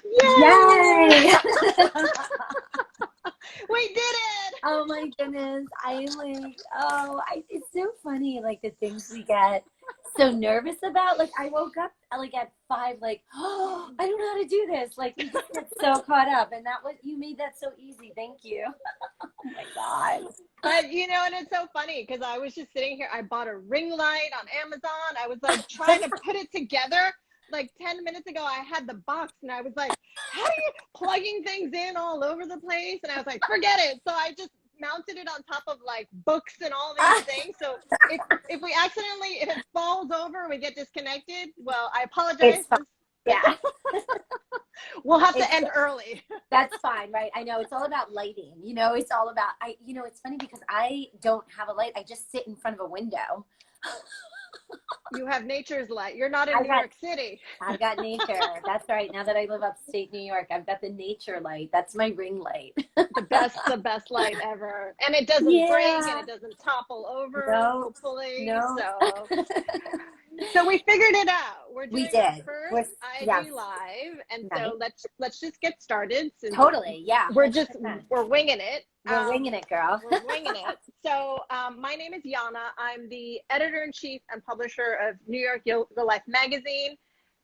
Yay! We did it! Oh my goodness. I'm like, it's so funny, like the things we get so nervous about. Like I woke up like at 5, like, oh, I don't know how to do this. Like we just get so caught up, and you made that so easy. Thank you. Oh my God. But and it's so funny because I was just sitting here. I bought a ring light on Amazon. I was like trying to put it together. Like 10 minutes ago, I had the box and I was like, how do you plugging things in all over the place? And I was like, forget it. So I just mounted it on top of like books and all these things. So if we accidentally, if it falls over and we get disconnected, well, I apologize. It's fine. Yeah. We'll have to end early. That's fine, right? I know it's all about lighting. It's all about, it's funny because I don't have a light. I just sit in front of a window. You have nature's light. You're not in New York City. I've got nature. That's right. Now that I live upstate New York, I've got the nature light. That's my ring light. The best light ever. And it doesn't break and it doesn't topple over, hopefully. No. So we figured it out. We're doing our first IG Live. And so let's just get started. Totally, yeah. We're winging it. We're winging it, girl. We're winging it. So my name is Iana. I'm the editor-in-chief and publisher of New York Yoga Life magazine.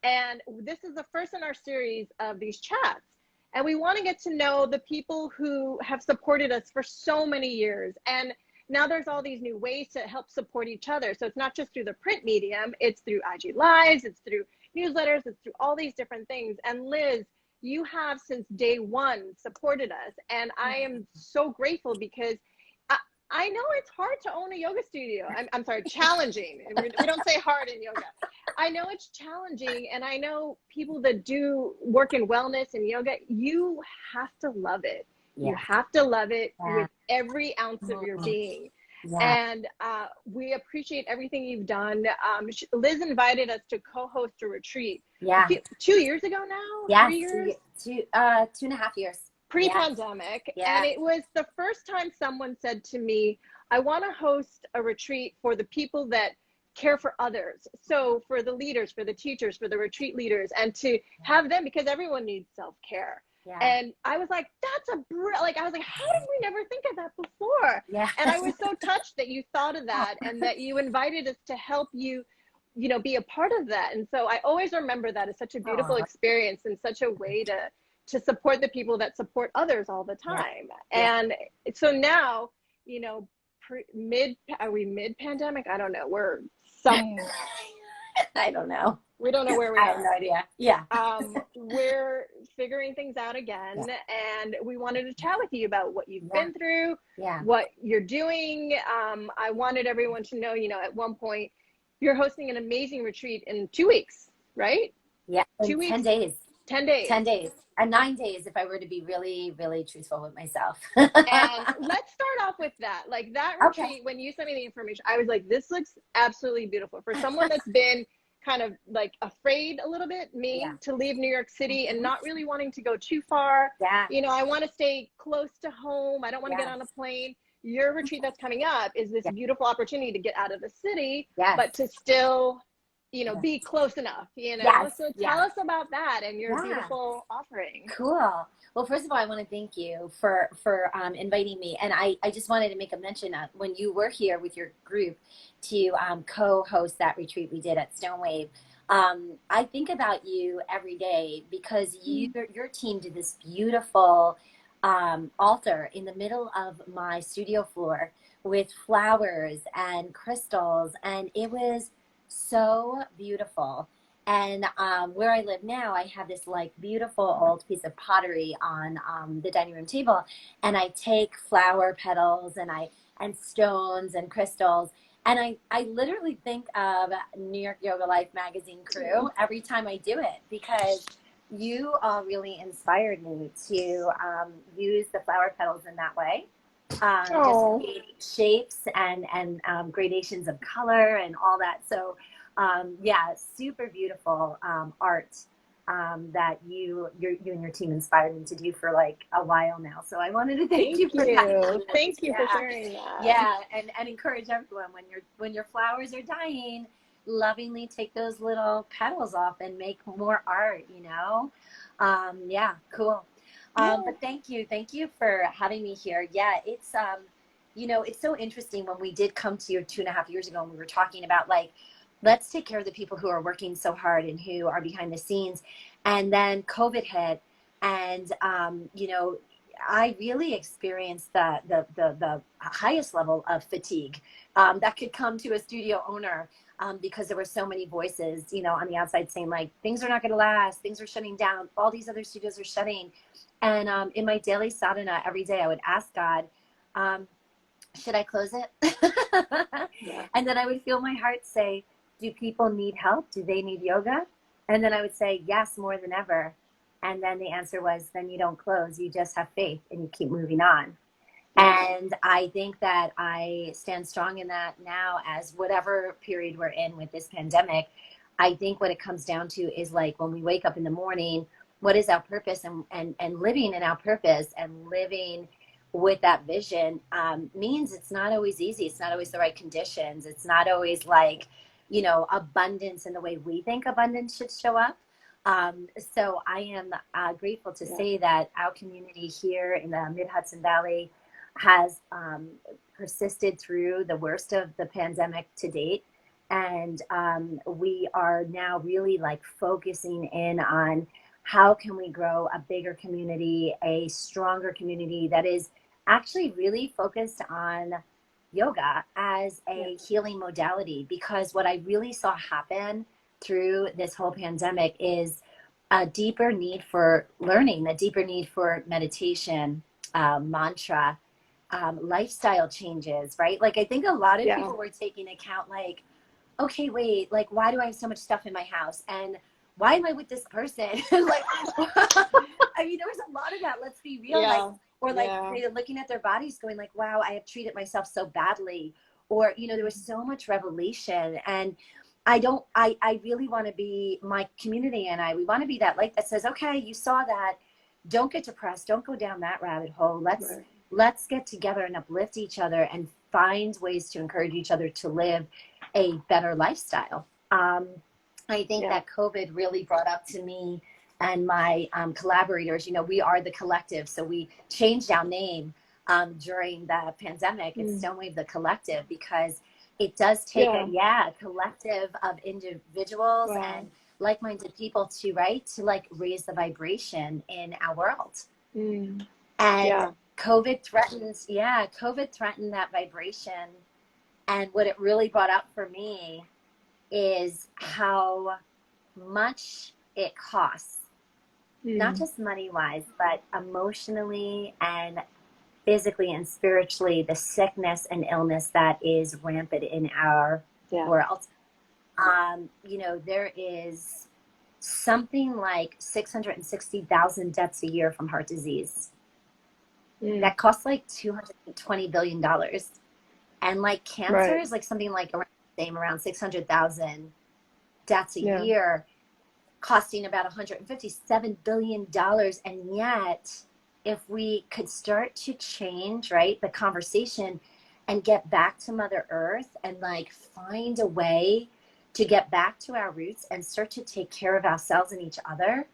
And this is the first in our series of these chats. And we want to get to know the people who have supported us for so many years. And now there's all these new ways to help support each other. So it's not just through the print medium, it's through IG Lives, it's through newsletters, it's through all these different things. And Liz, you have since day one supported us. And I am so grateful because I know it's hard to own a yoga studio. I'm sorry, challenging. We don't say hard in yoga. I know it's challenging. And I know people that do work in wellness and yoga, you have to love it. Yeah. You have to love it with every ounce of your being. Yeah. And we appreciate everything you've done. Liz invited us to co-host a retreat. Yeah. 2 years ago now? Yeah. 3 years? 2.5 years. Pre-pandemic. Yeah. And it was the first time someone said to me, I want to host a retreat for the people that care for others. So for the leaders, for the teachers, for the retreat leaders, and to have them, because everyone needs self-care. Yeah. And I was like, I was like, how did we never think of that before? Yeah. And I was so touched that you thought of that and that you invited us to help you, be a part of that. And so I always remember that as such a beautiful experience and such a way to support the people that support others all the time. Yeah. And so now, are we mid-pandemic? I don't know. We're I don't know. We don't know where we are. I have no idea. Yeah. We're figuring things out again, and we wanted to chat with you about what you've been through, what you're doing. I wanted everyone to know, at one point, you're hosting an amazing retreat in 2 weeks, right? Yeah, 2 weeks. 10 days. 10 days. 10 days. And 9 days if I were to be really, really truthful with myself. And let's start off with that. Like that retreat, when you sent me the information, I was like, this looks absolutely beautiful. For someone that's been kind of like afraid a little bit, to leave New York City and not really wanting to go too far. Yeah. I want to stay close to home. I don't want to get on a plane. Your retreat that's coming up is this beautiful opportunity to get out of the city, but to still be close enough, So tell us about that and your beautiful offering. Cool. Well, first of all, I want to thank you for inviting me. And I just wanted to make a mention of when you were here with your group to co-host that retreat we did at Stonewave. I think about you every day because your team did this beautiful altar in the middle of my studio floor with flowers and crystals. And it was so beautiful. And where I live now, I have this like beautiful old piece of pottery on the dining room table, and I take flower petals and stones and crystals, and I literally think of New York Yoga Life magazine crew every time I do it, because you all really inspired me to use the flower petals in that way. Just create shapes and gradations of color and all that. So super beautiful art that you and your team inspired me to do for like a while now. So I wanted to thank you for that. Thank you for sharing that. Yeah, and encourage everyone when your flowers are dying, lovingly take those little petals off and make more art, you know? Yeah, cool. Yeah. But thank you for having me here. Yeah, it's you know, it's so interesting. When we did come to you 2.5 years ago, and we were talking about like, let's take care of the people who are working so hard and who are behind the scenes. And then COVID hit, and you know, I really experienced the highest level of fatigue that could come to a studio owner, because there were so many voices, you know, on the outside saying like, things are not going to last, things are shutting down, all these other studios are shutting. And in my daily sadhana every day, I would ask God, um, should I close it? Yeah. And then I would feel my heart say, do people need help? Do they need yoga? And then I would say, yes, more than ever. And then the answer was, then you don't close, you just have faith and you keep moving on. Yeah. And I think that I stand strong in that now, as whatever period we're in with this pandemic. I think what it comes down to is like, when we wake up in the morning, what is our purpose, and living in our purpose and living with that vision, means it's not always easy. It's not always the right conditions. It's not always like, you know, abundance in the way we think abundance should show up. So I am grateful to Yeah. say that our community here in the Mid Hudson Valley has persisted through the worst of the pandemic to date. And we are now really like focusing in on how can we grow a bigger community, a stronger community that is actually really focused on yoga as Yeah. a healing modality. Because what I really saw happen through this whole pandemic is a deeper need for learning, a deeper need for meditation, mantra, lifestyle changes, right? Like, I think a lot of Yeah. people were taking account, like, okay, wait, like, why do I have so much stuff in my house? And why am I with this person? Like, I mean, there was a lot of that, let's be real. Like, Yeah. or like Yeah. they're looking at their bodies going like, wow, I have treated myself so badly. Or, you know, there was so much revelation. And I really want to be, my community and I, we want to be that light that says, okay, you saw that. Don't get depressed. Don't go down that rabbit hole. Right. Let's get together and uplift each other and find ways to encourage each other to live a better lifestyle. I think Yeah. that COVID really brought up to me and my collaborators, you know, we are the collective. So we changed our name during the pandemic. It's Mm. Stonewave the Collective, because it does take Yeah. a collective of individuals Wow. and like-minded people to, right, to like raise the vibration in our world. Mm. And Yeah. COVID threatened that vibration. And what it really brought up for me is how much it costs, not Mm. just money wise, but emotionally and physically and spiritually, the sickness and illness that is rampant in our Yeah. world. You know, there is something like 660,000 deaths a year from heart disease. Mm. That costs like $220 billion. And like cancer Right. is like something like around the same, around 600,000 deaths a Yeah. year, costing about $157 billion. And yet, if we could start to change, right, the conversation and get back to Mother Earth and like find a way to get back to our roots and start to take care of ourselves and each other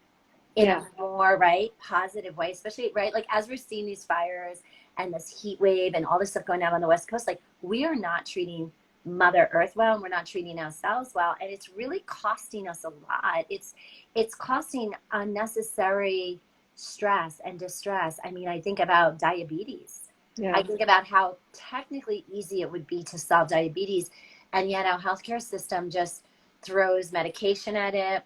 in Yeah. a more, right, positive way, especially, right, like as we're seeing these fires and this heat wave and all this stuff going down on the West Coast, like we are not treating Mother Earth well, and we're not treating ourselves well, and it's really costing us a lot. It's costing unnecessary stress and distress. I mean, I think about diabetes. I Yeah. think about how technically easy it would be to solve diabetes, and yet our healthcare system just throws medication at it.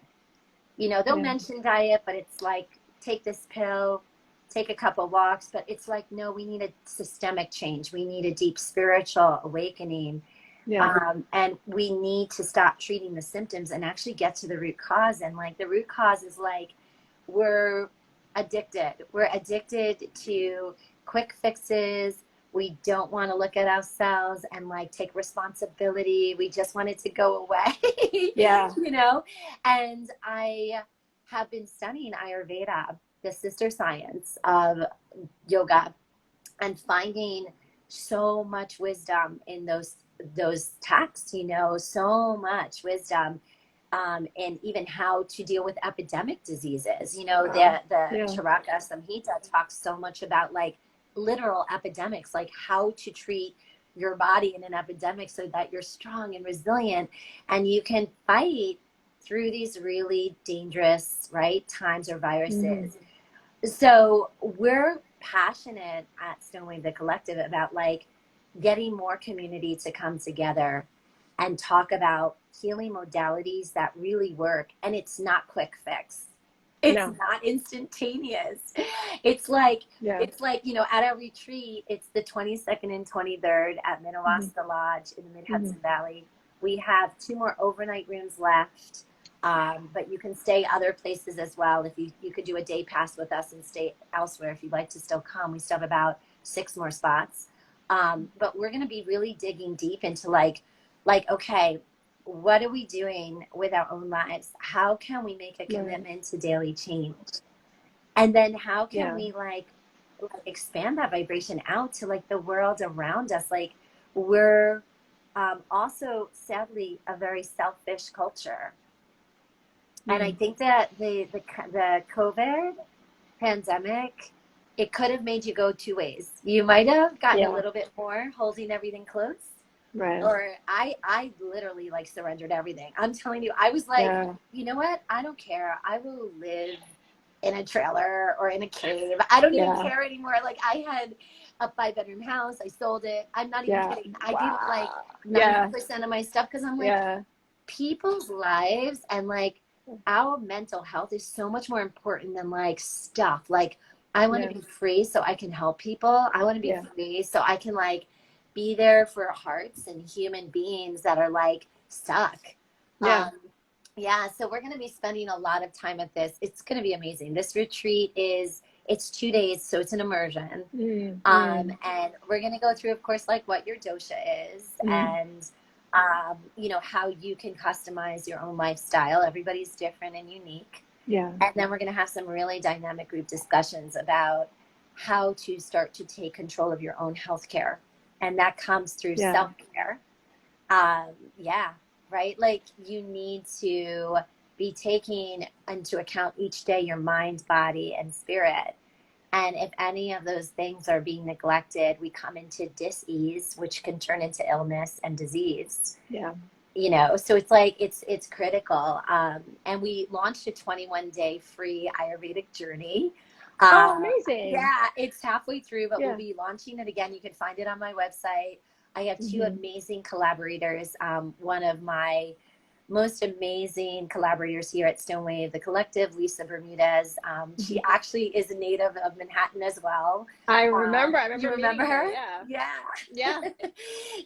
You know, they'll Yeah. mention diet, but it's like, take this pill, take a couple walks, but it's like, no, we need a systemic change. We need a deep spiritual awakening. Yeah. And we need to stop treating the symptoms and actually get to the root cause. And like the root cause is like, we're addicted. We're addicted to quick fixes. We don't want to look at ourselves and like take responsibility. We just want it to go away, Yeah. you know? And I have been studying Ayurveda, the sister science of yoga, and finding so much wisdom in those texts, you know, so much wisdom, and even how to deal with epidemic diseases. You know, the Yeah. Charaka Samhita talks so much about like literal epidemics, like how to treat your body in an epidemic so that you're strong and resilient and you can fight through these really dangerous, right, times or viruses. So we're passionate at Stonewave the Collective about like getting more community to come together and talk about healing modalities that really work. And it's not quick fix. It's No. not instantaneous. It's like, Yeah. you know, at our retreat, it's the 22nd and 23rd at Minnewaska Lodge in the Mid Hudson Valley. We have 2 more overnight rooms left. But you can stay other places as well. If you could do a day pass with us and stay elsewhere if you'd like to still come. We still have about 6 more spots. But we're going to be really digging deep into like, okay, what are we doing with our own lives? How can we make a commitment to daily change? And then how can we like expand that vibration out to like the world around us? Like we're also sadly a very selfish culture. And I think that the COVID pandemic, it could have made you go 2 ways. You might have gotten a little bit more holding everything close. Right. Or I literally like surrendered everything. I'm telling you, I was like, you know what? I don't care. I will live in a trailer or in a cave. I don't even care anymore. Like I had a 5-bedroom house. I sold it. I'm not even kidding. I gave like 90% of my stuff because I'm like, people's lives and like our mental health is so much more important than like stuff. Like I want to be free so I can help people. I want to be free so I can like be there for hearts and human beings that are like stuck. So we're going to be spending a lot of time at this. It's going to be amazing. This retreat it's 2 days, so it's an immersion. And we're going to go through, of course, like what your dosha is and you know, how you can customize your own lifestyle. Everybody's different and unique. And then we're going to have some really dynamic group discussions about how to start to take control of your own healthcare. And that comes through self-care. Right? Like you need to be taking into account each day your mind, body, and spirit. And if any of those things are being neglected, we come into dis-ease, which can turn into illness and disease. You know, so it's like, it's critical. And we launched a 21-day free Ayurvedic journey. Amazing. Yeah, it's halfway through, but we'll be launching it again. You can find it on my website. I have 2 amazing collaborators. One of my most amazing collaborators here at Stonewave, the Collective, Lisa Bermudez. She actually is a native of Manhattan as well. I remember you remember her? Yeah.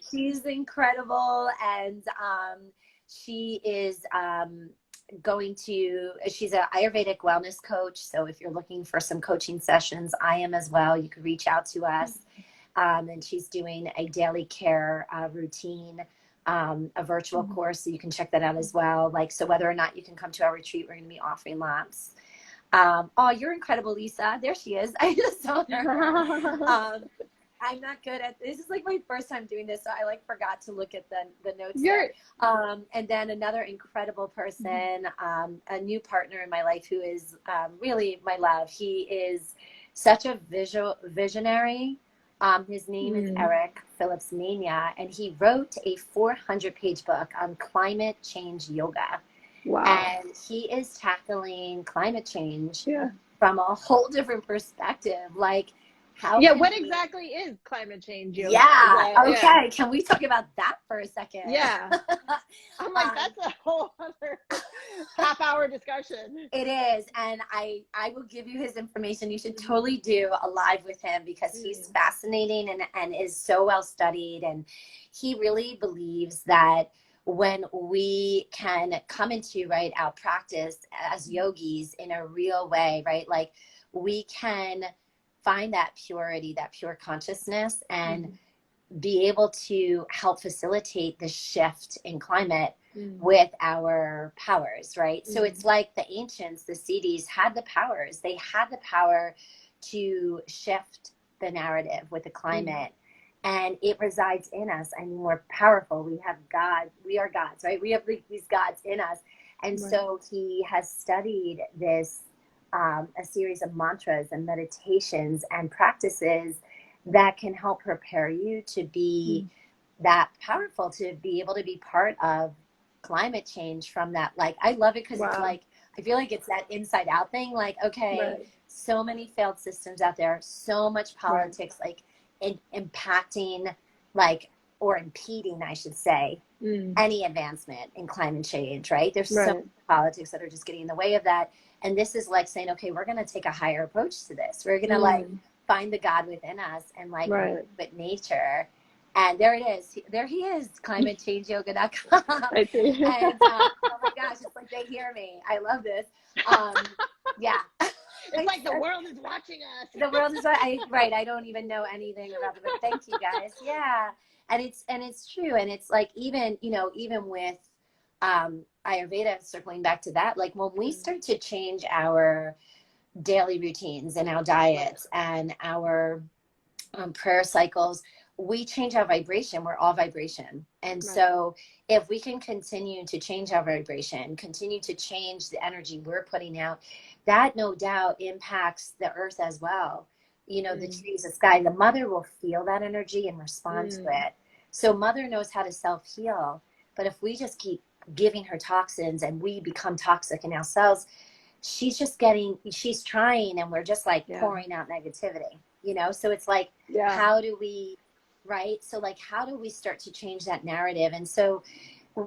She's incredible. And she is she's an Ayurvedic wellness coach. So if you're looking for some coaching sessions, I am as well. You could reach out to us. And she's doing a daily care routine, a virtual course, so you can check that out as well. Like, so whether or not you can come to our retreat, we're going to be offering labs. Oh, you're incredible, Lisa. There she is. I just saw her. I'm not good at this. Is like my first time doing this, so I like forgot to look at the notes there. And then another incredible person, a new partner in my life who is really my love. He is such a visionary. His name is Eric Phillips Mania, and he wrote a 400-page book on climate change yoga. And he is tackling climate change from a whole different perspective. Like, how what exactly is climate change yoga? Okay, can we talk about that for a second? I'm like, that's a whole other half-hour discussion. It is, and I will give you his information. You should totally do a live with him because he's fascinating and is so well studied, and he really believes that when we can come into our practice as yogis in a real way, right, like we can find that purity, that pure consciousness, and be able to help facilitate the shift in climate with our powers, right? So it's like the ancients, the Siddhis had the powers. They had the power to shift the narrative with the climate and it resides in us. I mean, we're powerful. We have God. We are gods, right? We have these gods in us. And Right. so he has studied this, a series of mantras and meditations and practices that can help prepare you to be that powerful, to be able to be part of climate change from that. Like, I love it because it's Wow. like, I feel like it's that inside out thing. Like, okay, Right. so many failed systems out there, so much Right. politics, like impacting, like, or impeding, I should say, any advancement in climate change, right? There's so Right. much politics that are just getting in the way of that. And this is like saying, okay, we're going to take a higher approach to this. We're going to like find the God within us and like Right. with nature. And there it is. There he is, climatechangeyoga.com. I see. And oh my gosh, it's like they hear me. I love this. Yeah. It's like the world is watching us. The world is right. I don't even know anything about it, but thank you guys. Yeah. And it's true. And it's like, even, you know, even with Ayurveda, circling back to that, like when we start to change our daily routines and our diets and our prayer cycles, we change our vibration. We're all vibration. And so if we can continue to change our vibration, continue to change the energy we're putting out, that no doubt impacts the earth as well. You know, the trees, the sky, the mother will feel that energy and respond to it. So mother knows how to self-heal. But if we just keep giving her toxins and we become toxic in ourselves, she's trying, and we're just like pouring out negativity, you know? So it's like, how do we, right? So like, how do we start to change that narrative? And so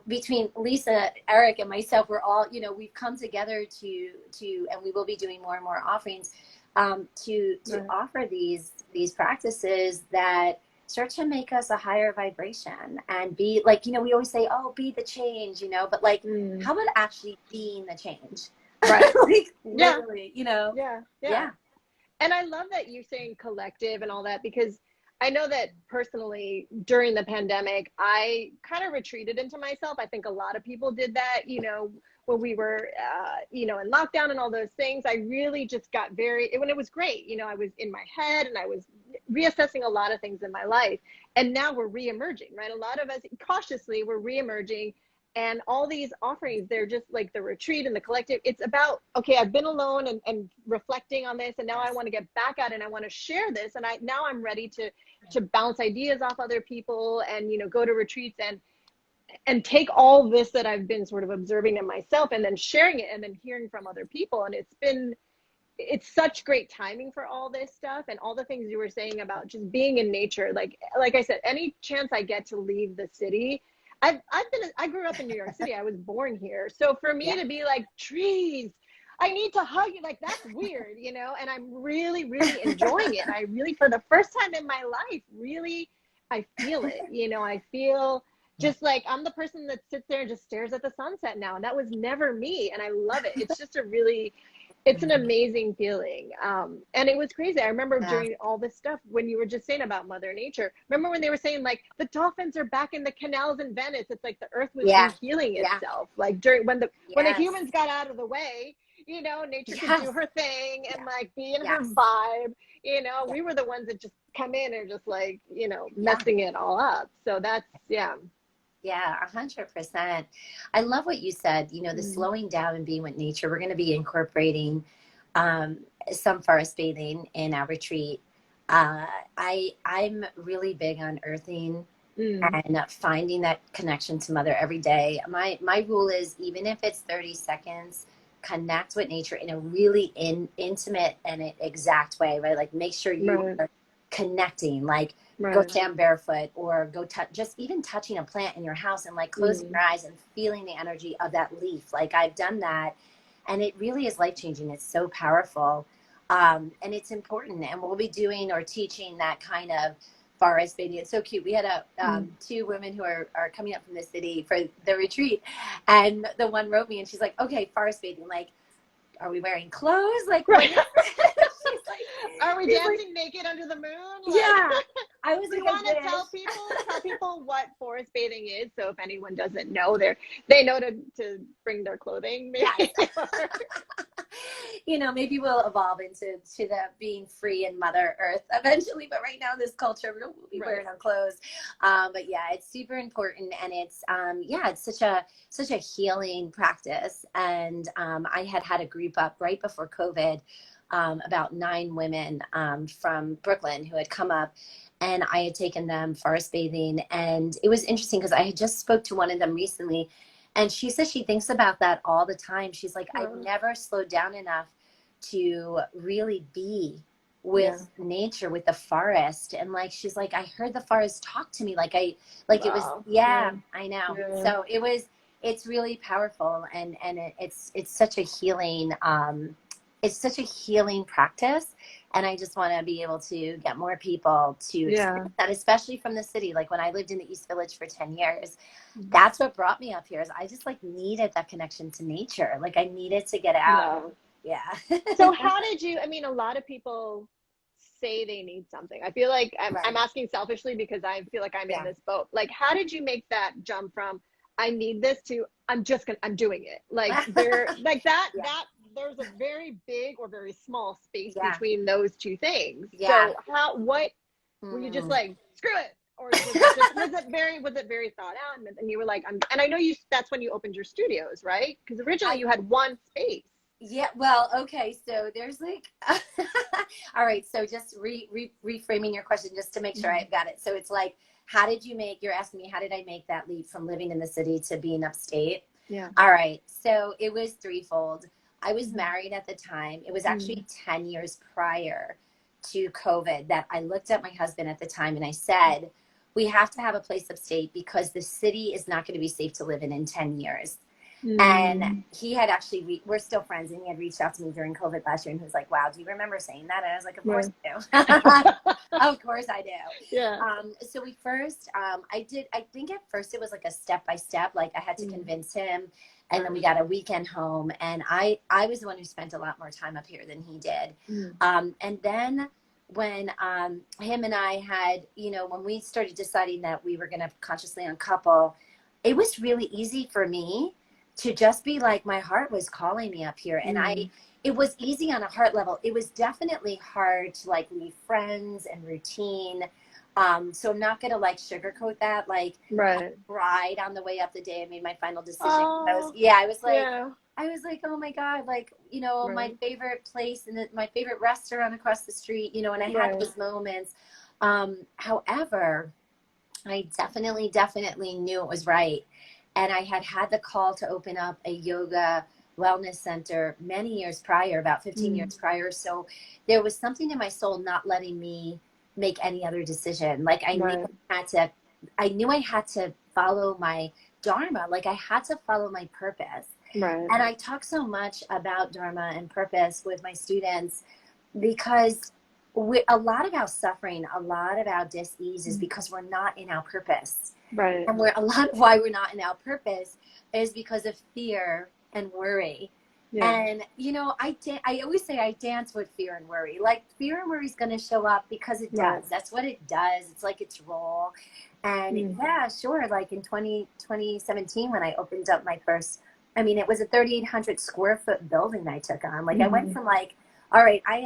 between Lisa, Eric, and myself, we're all, you know, we've come together to, and we will be doing more and more offerings, to offer these practices that start to make us a higher vibration and be like, you know, we always say, oh, be the change, you know, but like, how about actually being the change? Right. Like, literally, you know? Yeah. And I love that you're saying collective and all that, because I know that personally during the pandemic, I kind of retreated into myself. I think a lot of people did that, you know, when we were, you know, in lockdown and all those things. I really just got when it was great, you know, I was in my head and I was reassessing a lot of things in my life. And now we're reemerging, right? A lot of us cautiously, we're reemerging. And all these offerings, they're just like the retreat and the collective. It's about, okay, I've been alone and reflecting on this, and now I want to get back at it and I want to share this. And now I'm ready to bounce ideas off other people and, you know, go to retreats and take all this that I've been sort of observing in myself and then sharing it and then hearing from other people. And it's such great timing for all this stuff and all the things you were saying about just being in nature. Like I said, any chance I get to leave the city, I grew up in New York City. I was born here. So for me to be like, trees, I need to hug you, like, that's weird, you know? And I'm really, really enjoying it. I really, for the first time in my life, really, I feel it, you know? I feel just like I'm the person that sits there and just stares at the sunset now. And that was never me. And I love it. It's just it's an amazing feeling. And it was crazy. I remember during all this stuff, when you were just saying about Mother Nature, remember when they were saying like the dolphins are back in the canals in Venice? It's like the earth was healing itself. Like when the humans got out of the way, you know, nature could do her thing and like be in her vibe. You know, we were the ones that just come in and just like, you know, messing it all up. So that's, Yeah, 100%. I love what you said, you know, the slowing down and being with nature. We're going to be incorporating some forest bathing in our retreat. I'm really big on earthing and finding that connection to Mother every day. My rule is, even if it's 30 seconds, connect with nature in a really intimate and exact way, right? Like, make sure you are connecting, like go stand barefoot or go just even touching a plant in your house and like closing your eyes and feeling the energy of that leaf. Like, I've done that and it really is life-changing. It's so powerful. And it's important. And we'll be doing or teaching that kind of forest bathing. It's so cute. We had two women who are coming up from the city for the retreat. And the one wrote me and she's like, okay, forest bathing. Like, are we wearing clothes? Like, she's like, are we dancing naked under the moon? Like, yeah. I was we want to tell people what forest bathing is. So if anyone doesn't know, they know to bring their clothing. Maybe. Yes. You know, maybe we'll evolve into the being free and Mother Earth eventually. But right now, this culture, we'll be wearing our clothes. But yeah, it's super important, and it's yeah, it's such a healing practice. And I had a group up right before COVID, about 9 women from Brooklyn who had come up, and I had taken them forest bathing. And it was interesting because I had just spoke to one of them recently, and she says she thinks about that all the time. She's like, I've never slowed down enough to really be with nature, with the forest. And like, she's like, I heard the forest talk to me. Like it was, I know. So it's really powerful. And it's such a healing, it's such a healing practice. And I just want to be able to get more people to experience that, especially from the city. Like when I lived in the East Village for 10 years, that's what brought me up here. Is I just like needed that connection to nature. Like I needed to get out. Yeah. So how did you, I mean, a lot of people say they need something. I feel like I'm asking selfishly because I feel like I'm in this boat. Like, how did you make that jump from I need this to I'm doing it? Like like that there's a very big or very small space between those two things. So what were you just like, screw it? Or was it very thought out? And you were like, and I know that's when you opened your studios, right? Because originally you had one space. Yeah, well, okay, so there's like, all right, so just reframing your question just to make sure I've got it. So it's like, you're asking me, how did I make that leap from living in the city to being upstate? Yeah. All right, so it was threefold. I was married at the time. It was actually 10 years prior to COVID that I looked at my husband at the time and I said, we have to have a place upstate because the city is not going to be safe to live in 10 years. And he had actually, we're still friends, and he had reached out to me during COVID last year and he was like, wow, do you remember saying that? And I was like, of course I do. Of course I do. Yeah. So we first, I think at first it was like a step-by-step, like I had to convince him, and then we got a weekend home, and I was the one who spent a lot more time up here than he did. And then when him and I had, when we started deciding that we were going to consciously uncouple, it was really easy for me to just be like, my heart was calling me up here. And it was easy on a heart level. It was definitely hard to like leave friends and routine. So I'm not going to like sugarcoat that. Like I cried on the way up the day I made my final decision. I was like, oh my God, like, my favorite place and my favorite restaurant across the street, and I had those moments. However, I definitely knew it was right. And I had the call to open up a yoga wellness center many years prior, about 15 years prior. So there was something in my soul not letting me make any other decision. Like I knew I had to follow my dharma. Like I had to follow my purpose. And I talk so much about dharma and purpose with my students because a lot of our suffering, a lot of our dis-ease is because we're not in our purpose. And a lot of why we're not in our purpose is because of fear and worry. And, I always say I dance with fear and worry. Like fear and worry is going to show up because it does. That's what it does. It's like its role. And sure. Like in 2017, when I opened up my first, it was a 3,800 square foot building I took on. Like I went from like, all right, I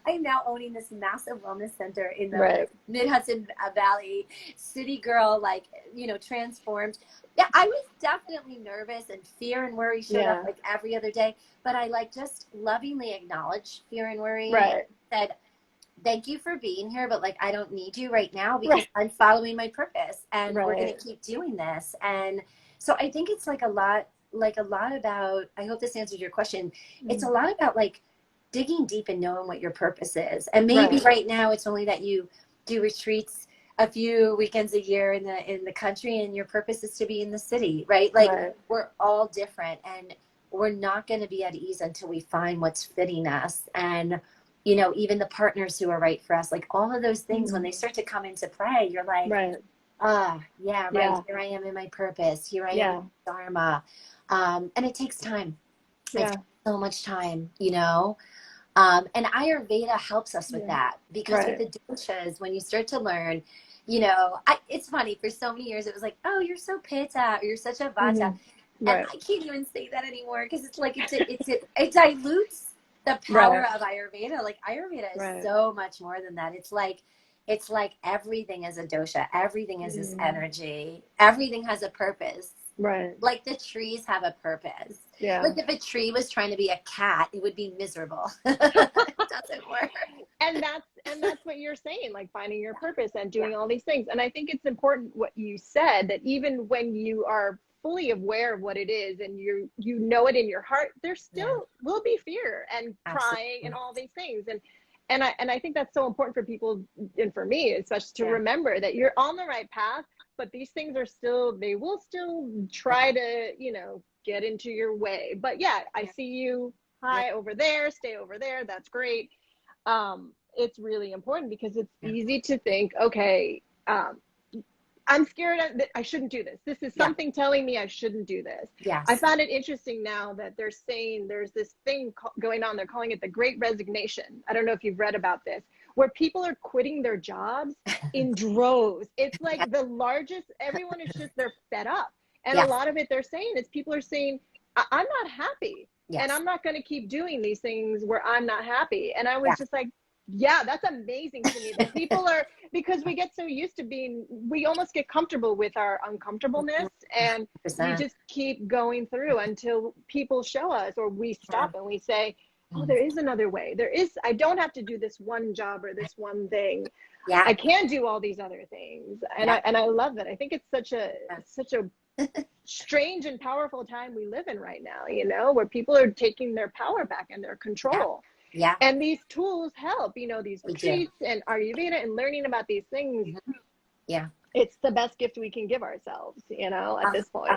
am now owning this massive wellness center in the Mid-Hudson Valley, city girl, like, transformed. Yeah, I was definitely nervous, and fear and worry showed up like every other day, but I like just lovingly acknowledged fear and worry and said, thank you for being here, but like, I don't need you right now because I'm following my purpose and we're going to keep doing this. And so I think it's like a lot about, I hope this answers your question. It's a lot about like digging deep and knowing what your purpose is. And maybe right now it's only that you do retreats a few weekends a year in the country, and your purpose is to be in the city, right? Like we're all different, and we're not going to be at ease until we find what's fitting us. And, even the partners who are right for us, like all of those things, when they start to come into play, you're like, here I am in my purpose. Here I am in Dharma. And it takes time. It takes so much time, and Ayurveda helps us with that, because with the doshas, when you start to learn, it's funny, for so many years it was like, oh, you're so pitta, or you're such a vata. And Right. I can't even say that anymore because it's like it dilutes the power Right. of Ayurveda. Like Ayurveda is Right. so much more than that. It's like everything is a dosha, everything is this Mm. energy, everything has a purpose. Right. Like the trees have a purpose. Yeah. Like if a tree was trying to be a cat, it would be miserable. It doesn't work. And that's what you're saying, like finding your purpose and doing all these things. And I think it's important what you said, that even when you are fully aware of what it is and you know it in your heart, there Yeah, still will be fear and crying and absolutely. all these things. And I think that's so important for people, and for me especially, to Yeah, remember that you're on the right path, but these things are still, they will still yeah, try to, get into your way. But yeah, I yeah, see you. yeah, Hi, over there, stay over there, that's great. It's really important because it's yeah, easy to think, okay, I'm scared that I shouldn't do this. This is yeah. something telling me I shouldn't do this. I Yes. found it interesting now that they're saying there's this thing going on. They're calling it the Great Resignation. I don't know if you've read about this, where people are quitting their jobs in droves. It's Yeah, like the largest, everyone is just, they're fed up. And a yes. lot of it they're saying is people are saying, I'm not happy. And Yes. I'm not going to keep doing these things where I'm not happy. And I was Yeah. just like, yeah, that's amazing to me that people are, because we get so used to being, we almost get comfortable with our uncomfortableness, and we 100%. just keep going through until people show us, or we Yeah. stop and we say, oh, Mm. there is another way. There is, I don't have to do this one job or this one thing. Yeah. I can do all these other things. And Yeah. I love it. I think it's Yeah. such a strange and powerful time we live in right now, where people are taking their power back and their Yeah. control. Yeah. And these tools help, these We do. retreats and Ayurveda and learning about these things. Mhm. Yeah. It's the best gift we can give ourselves, at this A point.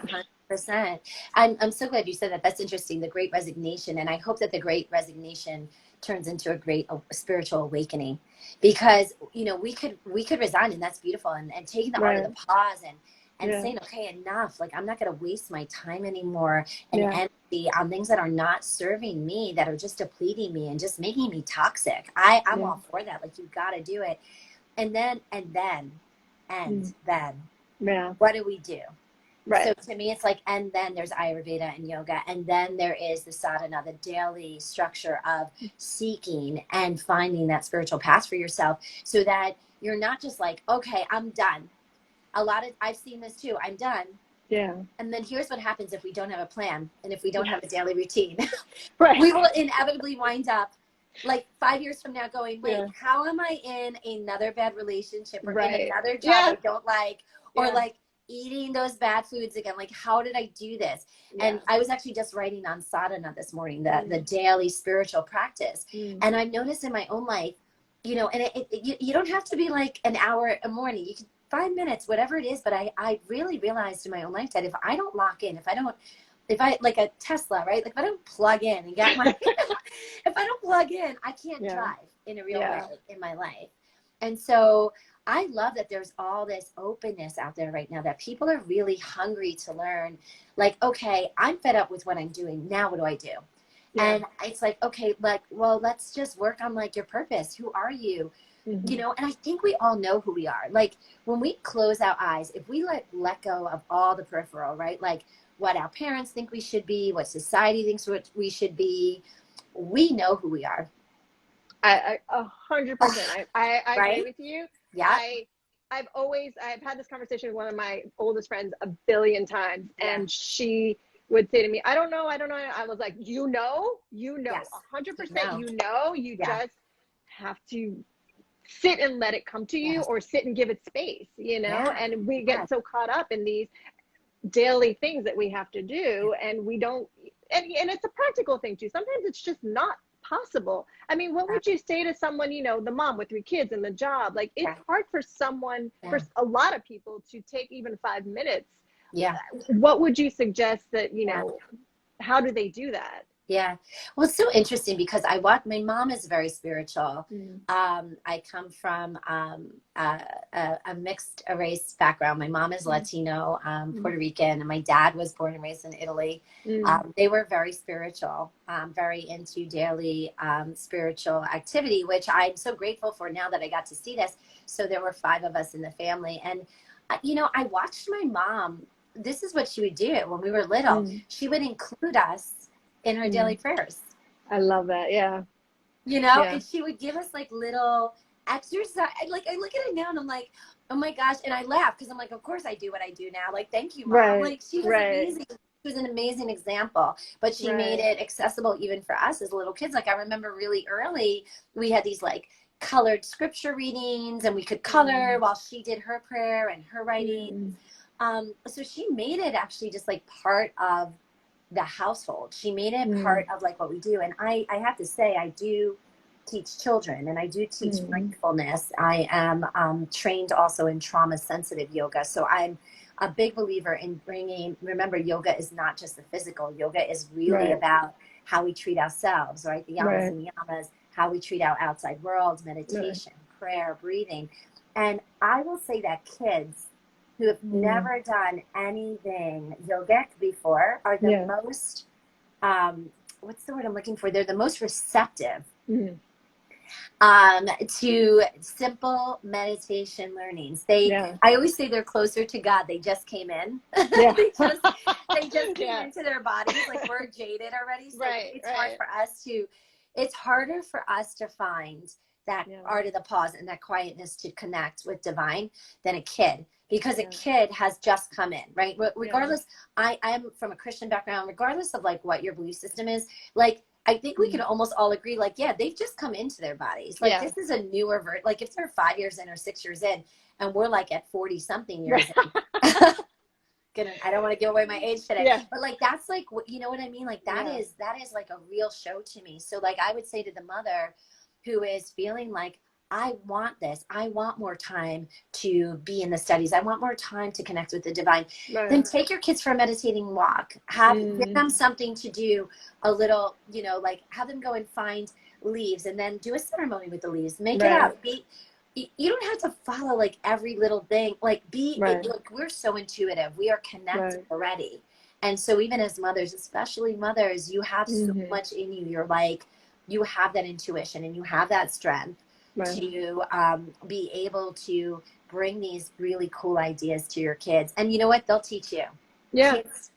100%. I'm so glad you said that. That's interesting. The Great Resignation, and I hope that the Great Resignation turns into a great spiritual awakening, because we could resign, and that's beautiful. And taking the art of Right. the pause and Yeah. saying, okay, enough. Like I'm not going to waste my time anymore and Yeah. energy on things that are not serving me, that are just depleting me and just making me toxic. I'm Yeah. all for that. Like you've got to do it, and then Yeah. what do we do? So Right. to me, it's like, and then there's Ayurveda and yoga, and then there is the sadhana, the daily structure of seeking and finding that spiritual path for yourself, so that you're not just like, okay, I'm done. I've seen this too. I'm done. Yeah. And then here's what happens if we don't have a plan and if we don't Yeah. have a daily routine. Right. We will inevitably wind up like 5 years from now going, wait, Yeah. how am I in another bad relationship or in Right. another job Yeah. I don't like, or Yeah. like eating those bad foods again? Like, how did I do this? Yeah. And I was actually just writing on sadhana this morning, the Mm. daily spiritual practice. Mm. And I've noticed in my own life, and you don't have to be like an hour a morning. You can 5 minutes, whatever it is. But I really realized in my own life that if I don't lock in, if I like a Tesla, right? Like if I don't plug in and get my, if I don't plug in, I can't Yeah. drive in a real way Yeah. in my life. And so I love that there's all this openness out there right now, that people are really hungry to learn. Like, okay, I'm fed up with what I'm doing. Now what do I do? Yeah. And it's like, okay, like, well, let's just work on like your purpose. Who are you? Mm-hmm. And I think we all know who we are. Like when we close our eyes, if we let go of all the peripheral, right? Like what our parents think we should be, what society thinks what we should be, we know who we are. 100%. I agree Right? with you. Yeah. I've had this conversation with one of my oldest friends a billion times, Yeah. and she would say to me, I don't know. I was like, Yes. 100%, No. you Yeah. just have to sit and let it come to you, Yes. or sit and give it space, Yeah. and we Yeah. get so caught up in these daily things that we have to do, and we don't, and it's a practical thing too. Sometimes it's just not possible. I mean, what would you say to someone, the mom with 3 kids and the job? Like, it's Yeah. hard for someone, for Yeah. a lot of people, to take even 5 minutes. Yeah. What would you suggest that, Yeah. how do they do that? Yeah. Well, it's so interesting because my mom is very spiritual. Mm. I come from a mixed race background. My mom is Latino, Puerto Rican, and my dad was born and raised in Italy. Mm. They were very spiritual, very into daily spiritual activity, which I'm so grateful for now that I got to see this. So there were 5 of us in the family. And, I watched my mom this is what she would do when we were little. She would include us in her daily prayers. I love that. Yeah. You know, Yeah. and she would give us like little exercise. Like I look at it now and I'm like, oh my gosh. And I laugh because I'm like, of course I do what I do now. Like, thank you, Mom. Right. Like, she was Right. amazing. She was an amazing example, but she made it accessible even for us as little kids. Like, I remember really early, we had these like colored scripture readings, and we could color while she did her prayer and her writing. So she made it actually just like part of the household. She made it part of like what we do. And I have to say, I do teach children, and I do teach mindfulness. I am trained also in trauma sensitive yoga. So I'm a big believer in bringing, remember, yoga is not just the physical. Yoga is really about how we treat ourselves, right? The yamas and yamas, how we treat our outside world, meditation, prayer, breathing. And I will say that kids who have never done anything yogic before are the most, what's the word I'm looking for? They're the most receptive to simple meditation learnings. I always say they're closer to God. They just came in. they just came into their bodies. Like, we're jaded already. So it's hard for us to, it's harder for us to find that art of the pause and that quietness to connect with divine than a kid. Because a kid has just come in, right? Regardless, I am from a Christian background, regardless of like what your belief system is, like, I think we can almost all agree, like, yeah, they've just come into their bodies. Like, this is a newer like, if they're 5 years in or 6 years in, and we're like at 40 something years in. I don't want to give away my age today, but like, that's like, you know what I mean? Like, that is like a real show to me. So like, I would say to the mother who is feeling like, I want this. I want more time to be in the studies. I want more time to connect with the divine. Then take your kids for a meditating walk. Give them something to do, a little, you know, like have them go and find leaves and then do a ceremony with the leaves. Make it up. You don't have to follow like every little thing. Like like, we're so intuitive. We are connected already. And so even as mothers, especially mothers, you have so much in you. You're like, you have that intuition and you have that strength to be able to bring these really cool ideas to your kids. And you know what? They'll teach you.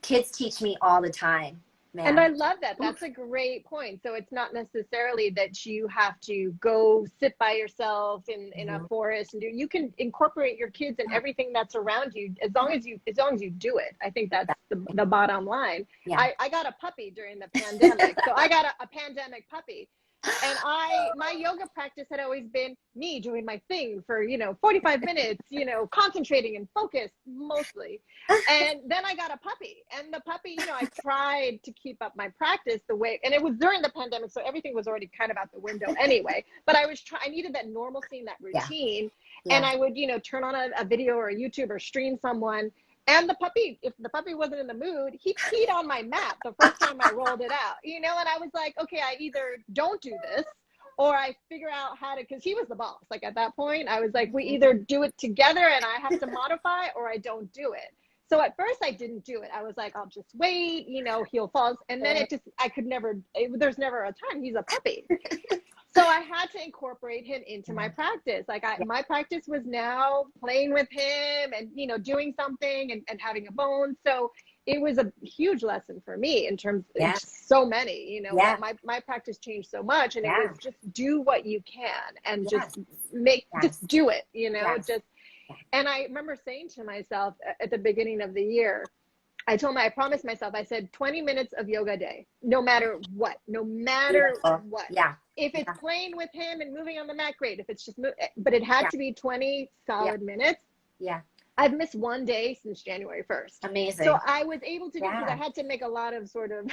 Kids teach me all the time, man. And I love that. That's a great point. So it's not necessarily that you have to go sit by yourself in a forest and do. You can incorporate your kids and everything that's around you as long as you do it. I think that's the bottom line. I got a puppy during the pandemic, so I got a pandemic puppy. And my yoga practice had always been me doing my thing for, 45 minutes, concentrating and focused mostly. And then I got a puppy, and the puppy, I tried to keep up my practice the way, and it was during the pandemic. So everything was already kind of out the window anyway, but I needed that normalcy and that routine. And I would, turn on a video or a YouTube or stream someone. And the puppy, if the puppy wasn't in the mood, he peed on my mat the first time I rolled it out, and I was like, okay, I either don't do this or I figure out how to, because he was the boss. Like at that point, I was like, we either do it together and I have to modify or I don't do it. So at first I didn't do it. I was like, I'll just wait, he'll fall. And then there's never a time. He's a puppy. So I had to incorporate him into my practice. Like my practice was now playing with him and, doing something and having a bone. So it was a huge lesson for me in terms of so many, my practice changed so much, and it was just do what you can and just just do it, and I remember saying to myself at the beginning of the year, I promised myself, I said 20 minutes of yoga a day, no matter what. Yeah. If it's playing with him and moving on the mat, great. If it's just, but it had to be 20 solid minutes. Yeah. I've missed one day since January 1st. Amazing. So I was able to do, because I had to make a lot of sort of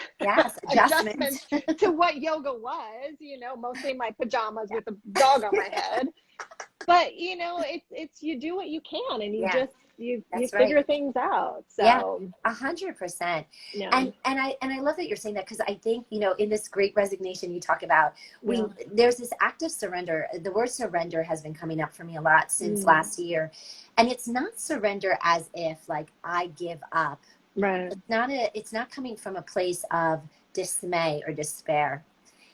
adjustments to what yoga was, mostly my pajamas with a dog on my head. But, it's you do what you can, and you figure things out. So 100%. And I love that you're saying that, because I think, in this great resignation you talk about, there's this active surrender. The word surrender has been coming up for me a lot since last year. And it's not surrender as if like I give up. Right. It's not coming from a place of dismay or despair.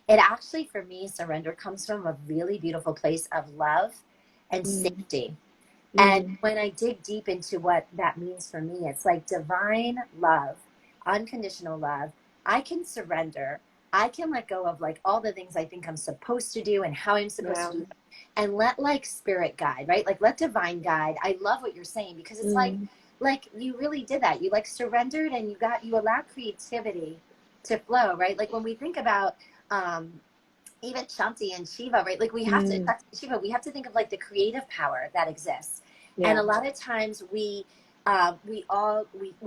It actually, for me, surrender comes from a really beautiful place of love and safety. And Mm. when I dig deep into what that means for me, it's like divine love, unconditional love. I can surrender. I can let go of like all the things I think I'm supposed to do and how I'm supposed Yeah. to do them, and let like spirit guide, right? Like let divine guide. I love what you're saying because it's Mm. like you really did that. You like surrendered and you allowed creativity to flow, right? Like when we think about um even Shanti and Shiva, right? Like we have to Mm. Shiva, we have to think of like the creative power that exists. And Yeah. a lot of times we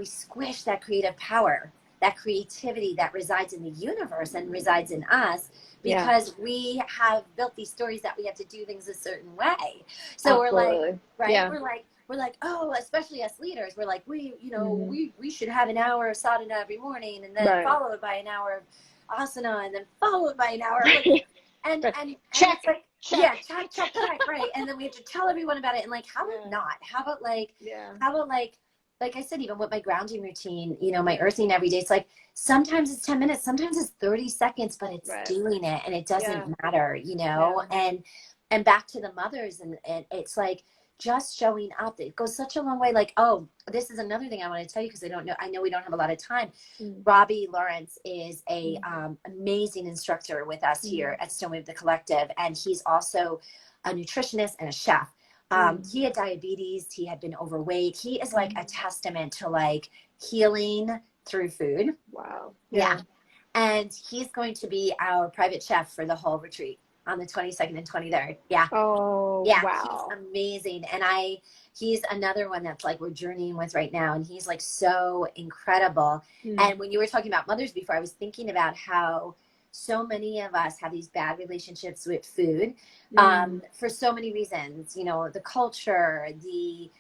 squish that creative power, that creativity that resides in the universe and resides in us Yeah. because we have built these stories that we have to do things a certain way. So we're like, Absolutely. right? Yeah. We're like, oh, especially as leaders, we're like, Mm. we should have an hour of sadhana every morning and then Right. followed by an hour of asana and then followed by an hour of like Right. and Right. and Check. it's like, Check. yeah, check, right? And then we have to tell everyone about it. And like, how about Yeah. not? Yeah. How about like I said, even with my grounding routine, my earthing every day, it's like sometimes it's 10 minutes, sometimes it's 30 seconds, but it's Right. doing it and it Yeah. doesn't matter, Yeah. and back to the mothers, and it's like just showing up. It goes such a long way. Like, oh, this is another thing I want to tell you because I know we don't have a lot of time. Mm. Robbie Lawrence is a Mm. amazing instructor with us Mm. here at Stonewave the Collective, and he's also a nutritionist and a chef. Mm. He had diabetes. He had been overweight. He is like a Mm. testament to like healing through food. Wow. Yeah, Yeah. and he's going to be our private chef for the whole retreat on the 22nd and 23rd. Yeah. Oh, Yeah, he's wow. amazing. And he's another one that's like we're journeying with right now. And he's like so incredible. Mm. And when you were talking about mothers before, I was thinking about how so many of us have these bad relationships with food Mm. for so many reasons. The culture, the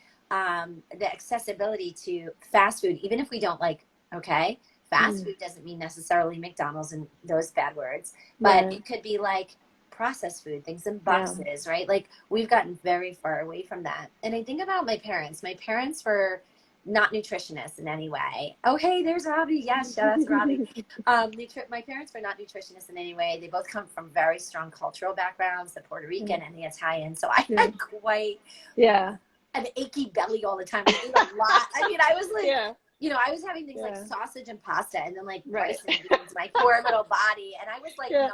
accessibility to fast food, even if we don't like, okay, fast Mm. food doesn't mean necessarily McDonald's and those bad words, but Right. it could be like processed food, things in Yeah. boxes, right? Like we've gotten very far away from that. And I think about my parents. My parents were not nutritionists in any way. Oh, hey, there's Robbie. Yes, yeah, that's Robbie. My parents were not nutritionists in any way. They both come from very strong cultural backgrounds, the Puerto Rican Mm. and the Italian. So I Yeah. had quite Yeah. an achy belly all the time. We ate a lot. I mean, I was like, Yeah. I was having things like Yeah. sausage and pasta and then like Right. rice and beans, my poor little body. And I was like, Yeah.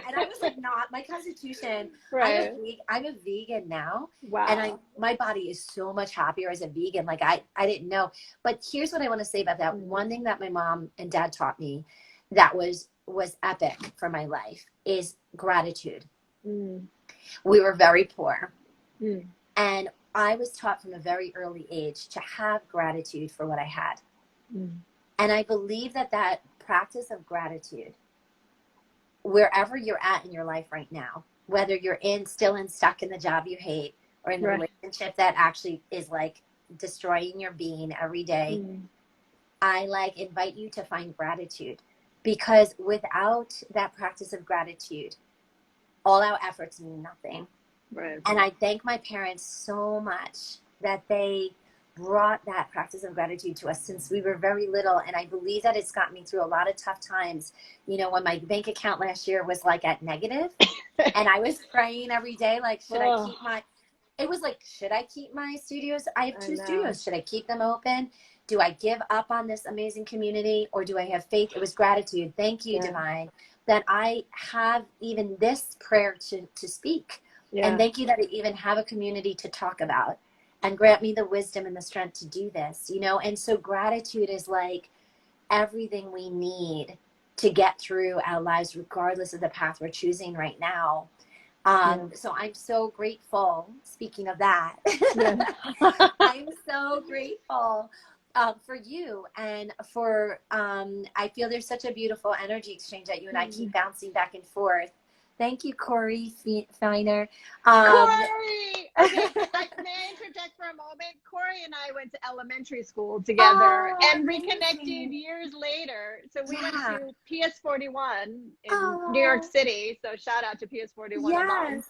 and I was like, not my constitution. Right. I'm a vegan now. And Wow. my body is so much happier as a vegan. Like I didn't know. But here's what I want to say about that. Mm. One thing that my mom and dad taught me that was epic for my life is gratitude. Mm. We were very poor. Mm. And I was taught from a very early age to have gratitude for what I had. Mm. And I believe that practice of gratitude, wherever you're at in your life right now, whether you're stuck in the job you hate or in the Right. relationship that actually is like destroying your being every day, Mm. I like invite you to find gratitude, because without that practice of gratitude, all our efforts mean nothing. Right. And I thank my parents so much that they brought that practice of gratitude to us since we were very little. And I believe that it's got me through a lot of tough times. When my bank account last year was like at negative and I was praying every day, like, Oh, it was like, should I keep my studios? I have I two know. studios. Should I keep them open? Do I give up on this amazing community or do I have faith? It was gratitude. Thank you, Yeah. Divine, that I have even this prayer to speak. And Yeah. thank you that I even have a community to talk about, and grant me the wisdom and the strength to do this, And so gratitude is like everything we need to get through our lives, regardless of the path we're choosing right now. Yeah. So I'm so grateful. Speaking of that, Yeah. I'm so grateful for you and for, I feel there's such a beautiful energy exchange that you and I keep bouncing back and forth. Thank you, Corey Feiner. Corey! Okay, may I interject for a moment? Corey and I went to elementary school together Oh, and reconnected amazing. years later. So we went Yeah. to PS41 in New York Oh, City. So shout out to PS41 alum. yes.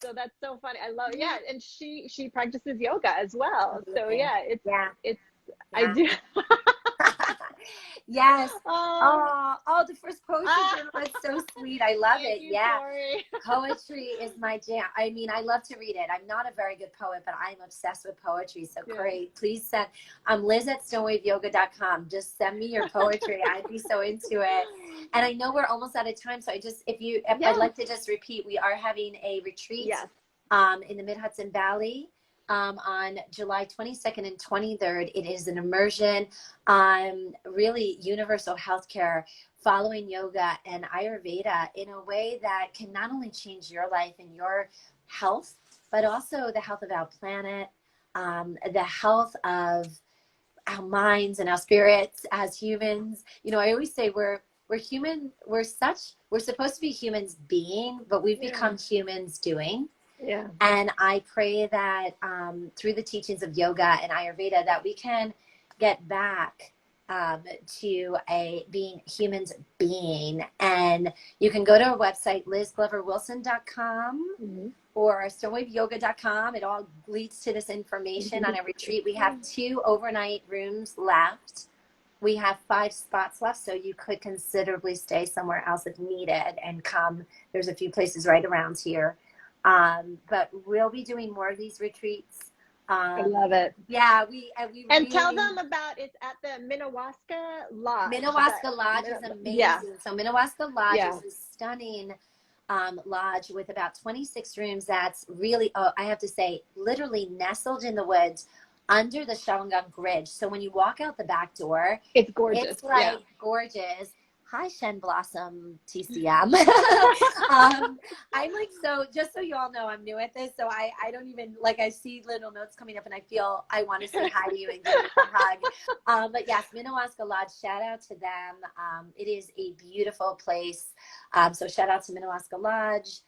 So that's so funny. I love, yeah, and she practices yoga as well. So Amazing. yeah, Yeah. it's I Yeah. do. Yes. Oh, The first poetry ah, journal. It's so sweet. I love thank it. you, Yeah. Corey. Poetry is my jam. I mean, I love to read it. I'm not a very good poet, but I'm obsessed with poetry. So Yeah. great. Please send, Liz at stonewaveyoga.com. Just send me your poetry. I'd be so into it. And I know we're almost out of time. So if I'd Yes. like to just repeat, we are having a retreat Yes. in the Mid-Hudson Valley on July 22nd and 23rd. It is an immersion on really universal healthcare, following yoga and Ayurveda in a way that can not only change your life and your health, but also the health of our planet, the health of our minds and our spirits as humans. I always say we're human. We're supposed to be humans being, but we've Yeah. become humans doing. Yeah. And I pray that through the teachings of yoga and Ayurveda that we can get back to being humans being. And you can go to our website, lizgloverwilson.com Mm-hmm. or stonewaveyoga.com. It all leads to this information on a retreat. We have 2 overnight rooms left. We have 5 spots left, so you could considerably stay somewhere else if needed and come. There's a few places right around here. But we'll be doing more of these retreats. I love it. Yeah, we And really, tell them about it's at the Minnewaska Lodge. Minnewaska Lodge is amazing. Yeah. So Minnewaska Lodge Yeah. is a stunning lodge with about 26 rooms. That's really, I have to say, literally nestled in the woods under the Shawangunk Ridge. So when you walk out the back door, It's gorgeous. it's like Yeah. gorgeous. Hi, Shen Blossom TCM. I'm like, so just so you all know, I'm new at this. So I don't even, like, I see little notes coming up and I feel I want to say hi to you and give you a hug. But yes, Minnewaska Lodge, shout out to them. It is a beautiful place. So shout out to Minnewaska Lodge,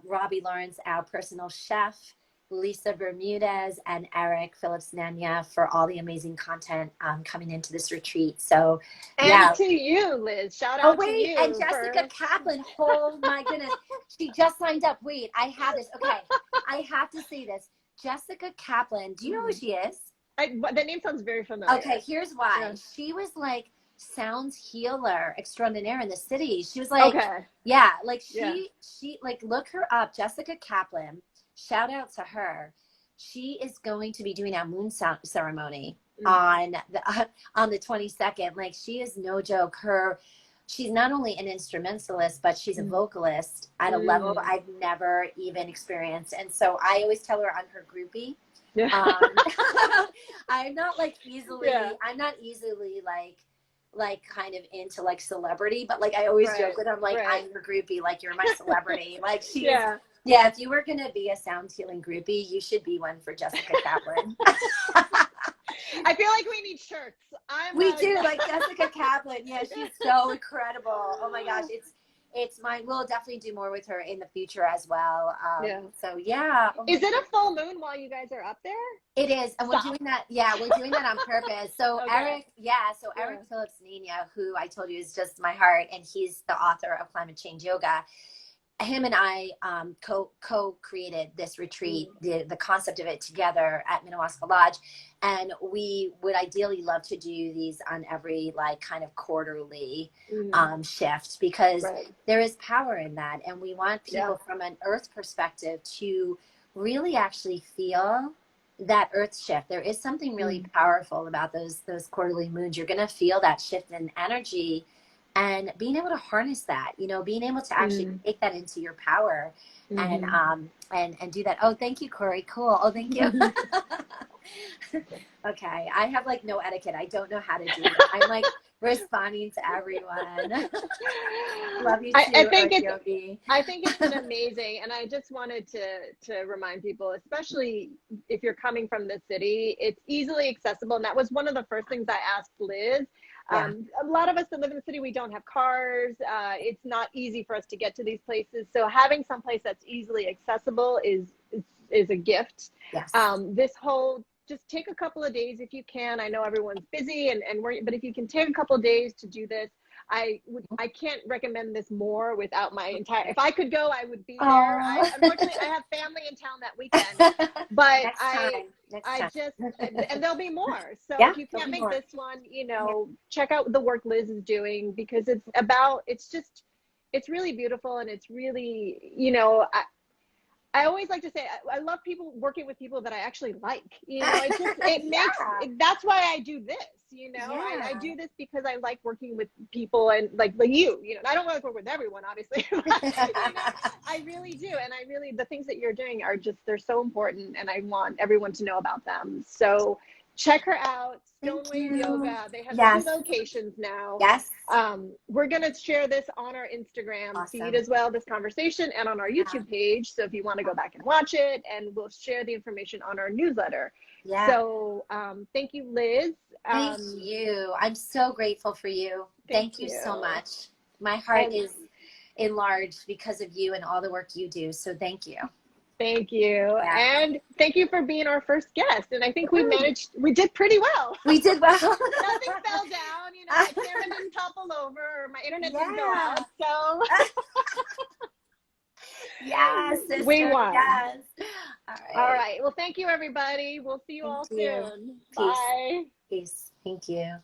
Robbie Lawrence, our personal chef, Lisa Bermudez, and Eric Phillips Nanya for all the amazing content coming into this retreat. So, And yeah. to you, Liz. Shout Oh, out to wait. you. And Jessica Kaplan. Oh, my goodness. She just signed up. Wait, I have this. Okay. I have to say this. Jessica Kaplan. Do you know who she is? The name sounds very familiar. Okay, here's why. Yeah. She was like sounds healer extraordinaire in the city. She was like, Okay. yeah, like Yeah. she like, look her up, Jessica Kaplan. Shout out to her. She is going to be doing our moon ceremony on the 22nd. Like, she is no joke. She's not only an instrumentalist, but she's a vocalist at a level I've never even experienced. And so I always tell her I'm her groupie. Yeah. I'm not easily like kind of into like celebrity, but like I always joke with her, I'm like, I'm your groupie, like you're my celebrity. Like she is. Yeah, if you were going to be a sound healing groupie, you should be one for Jessica Kaplan. I feel like we need shirts. We do, like Jessica Kaplan. Yeah, she's so incredible. Oh my gosh, we'll definitely do more with her in the future as well. So yeah. Oh, is it a full moon while you guys are up there? It is, and we're doing that. Yeah, we're doing that on purpose. So Eric Phillips Nina, who I told you is just my heart, and he's the author of Climate Change Yoga. Him and I co-created this retreat, the concept of it together at Minnewaska Lodge. And we would ideally love to do these on every like kind of quarterly shift, because there is power in that. And we want people from an earth perspective to really actually feel that earth shift. There is something really powerful about those quarterly moons. You're going to feel that shift in energy. And being able to harness that, being able to actually take that into your power and do that. Oh, thank you, Corey. Cool. Oh, thank you. Okay. I have like no etiquette. I don't know how to do it. I'm like responding to everyone. Love you too, I think it's been amazing. And I just wanted to remind people, especially if you're coming from the city, it's easily accessible. And that was one of the first things I asked Liz. A lot of us that live in the city, we don't have cars. It's not easy for us to get to these places. So having someplace that's easily accessible is a gift. Yes. Just take a couple of days if you can. I know everyone's busy but if you can take a couple of days to do this, I can't recommend this more without my entire, if I could go, I would be there. Oh. Unfortunately, I have family in town that weekend, but Next time. I just, and there'll be more. So Yeah, if you there'll can't be make more. this one, check out the work Liz is doing, because it's really beautiful. And it's really, I always like to say, I love working with people that I actually like, it makes, Yeah. that's why I do this, I Yeah. do this because I like working with people, and like you, I don't want to work with everyone, obviously, but, I really do. And the things that you're doing are just, they're so important, and I want everyone to know about them. So check her out, Thank Stonewave you. Yoga. They have 2 Yes. locations now. Yes. We're going to share this on our Instagram feed Awesome. as well, this conversation, and on our Yeah. YouTube page. So if you want to go back and watch it, and we'll share the information on our newsletter. Yeah. So thank you, Liz. Thank you. I'm so grateful for you. Thank you so much. My heart is enlarged because of you and all the work you do. So thank you. Thank you. Yeah. And thank you for being our first guest. And I think we did pretty well. We did well. Nothing fell down, my camera didn't topple over, or my internet didn't go out. So yes, sister. We won. Yes. All right. Well, thank you, everybody. We'll see you all soon. Peace. Bye. Peace. Thank you.